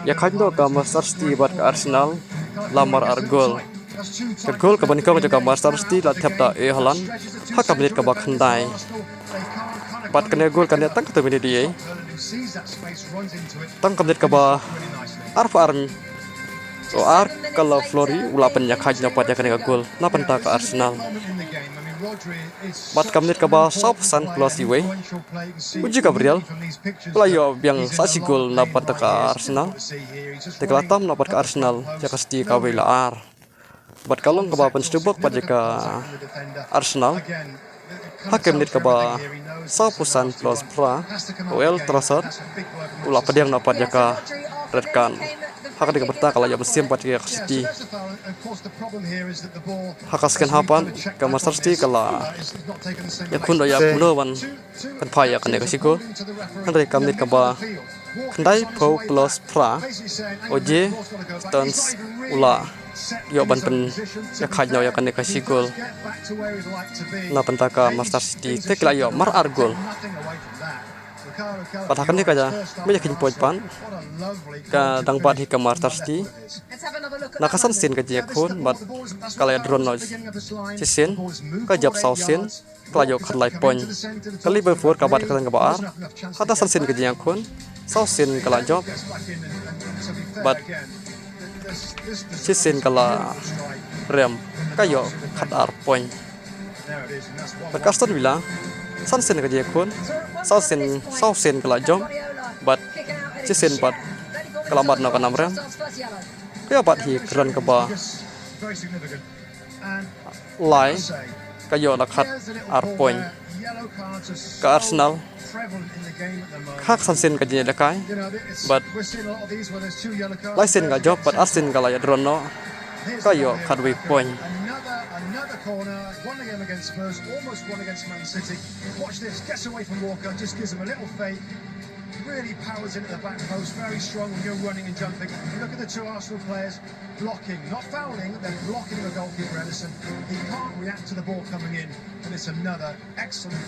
Ya khajno ka Master City bat ka Arsenal lamar argol. Ke gol ka banikong ka Master City la thepta e halan haka menit ka bak khandai. Bat kene gol kan tang ka menit dia. Tang ka menit ka ba arm so kalau Flori ulapan ya khajno pat ya kene ka gol na penta ka Arsenal. Bat kamnit ka ba San plus iwe uji Gabriel playo biang sasi gol dapat ka Arsenal tekelatam dapat ka Arsenal jaka sti ka ar bat kalong ka ba penstubok pat jaka Arsenal hakem nit ka ba San plus pra well trasat ula padiang dapat jaka red card hak dia berta kalau ya mesin pat jaka sti hakaskan hapan ke Master City kalau ya kun do ya kuno wan kan pai ya kan ka siko andre kamnit ka ba kandai po plus pra oje stans ula yo ban pen ya khajno ya kan ka siko na pentaka Master City tekla yo mar argol patakan ni kaja me yakin point pan ka dang pat hi ka Master City nakasan sin ka je khun bat kala drone no sin ka jap sau sin kala yo khat lai point kali be for ka bat ka ka ba hata san sin ka je khun sau sin kala job bat sin kala rem ka yo khat ar point bat Aston Villa san sin ka je khun sau sin kala job bat sin bat kala bat no ka nam rem kaya bat hi keren ke ba lai kayo nakhat ar point ke Arsenal hak sansin ka jinglehkai but lai sin ka job but asin kala ya drono kayo khat we point another corner, won the game against Spurs, almost won against Man City. Watch this, gets away from Walker, just gives him a little fake. Really powers into the back post, very strong when you're running and jumping. Look at the two Arsenal players blocking, not fouling, they're blocking the goalkeeper Ederson. He can't react to the ball coming in, and it's another excellent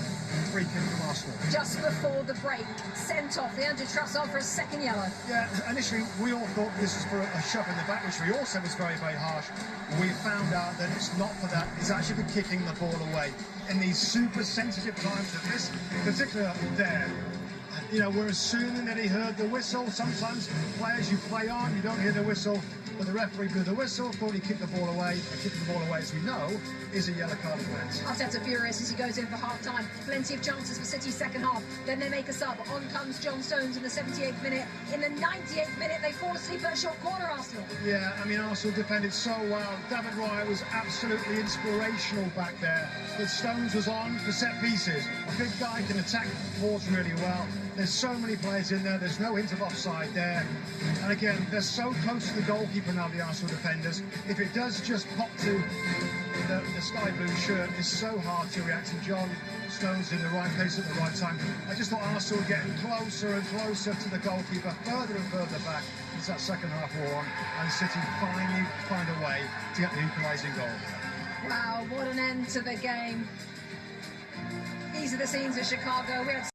free kick from Arsenal. Just before the break, sent off the Truss on for a second yellow. Yeah, initially we all thought this was for a shove in the back, which we all said was very, very harsh. We found out that it's not for that, it's actually for kicking the ball away. In these super sensitive times of this, particularly there, you know, we're assuming that he heard the whistle. Sometimes players you play on, you don't hear the whistle, but the referee blew the whistle, thought he kicked the ball away. Kicking the ball away, as we know, is a yellow card offence. Arteta furious as he goes in for half-time. Plenty of chances for City's second half. Then they make a sub. On comes John Stones in the 78th minute. In the 98th minute, they fall asleep at a short corner, Arsenal. Yeah, I mean, Arsenal defended so well. David Raya was absolutely inspirational back there. But Stones was on for set pieces. A big guy can attack forwards really well. There's so many players in there. There's no hint of offside there. And again, they're so close to the goalkeeper now, the Arsenal defenders. If it does just pop to the sky blue shirt, it's so hard to react. And John Stones in the right place at the right time. I just thought Arsenal were getting closer and closer to the goalkeeper, further and further back as that second half wore on. And City finally find a way to get the equalising goal. Wow, what an end to the game. These are the scenes of Chicago. We had